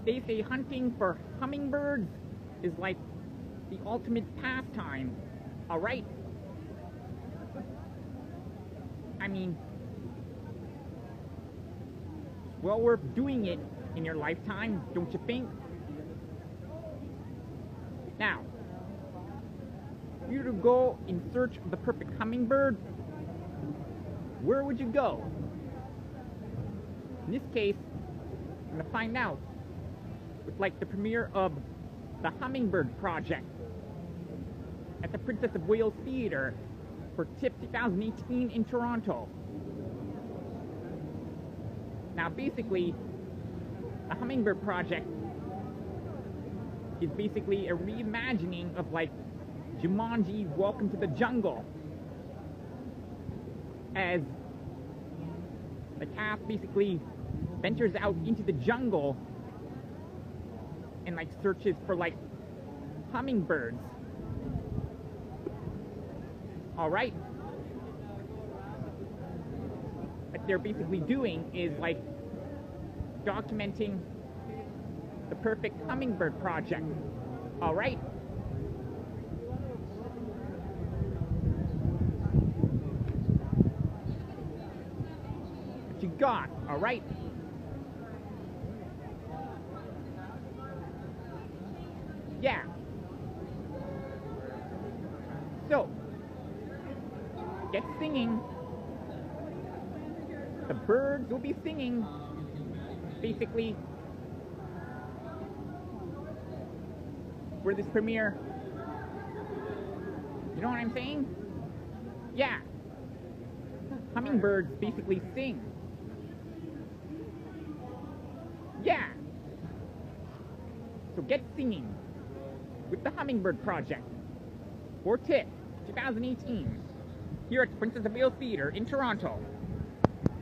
They say hunting for hummingbirds is like the ultimate pastime. Alright? I mean, well worth doing it in your lifetime, don't you think? Now, if you were to go in search of the perfect hummingbird, where would you go? In this case, I'm gonna find out with like the premiere of the Hummingbird Project at the Princess of Wales Theatre for Tiff 2018 in Toronto. Now basically, the Hummingbird Project is basically a reimagining of like Jumanji's Welcome to the Jungle, as the cast basically ventures out into the jungle and like searches for like hummingbirds. Alright? What they're basically doing is like documenting the perfect hummingbird project. Alright? What you got? Alright? Yeah. So, get singing. The birds will be singing. Basically, for this premiere. You know what I'm saying? Yeah. Hummingbirds basically sing. Yeah. So get singing with the Hummingbird Project for Tiff 2018 here at the Princess of Wales Theatre in Toronto.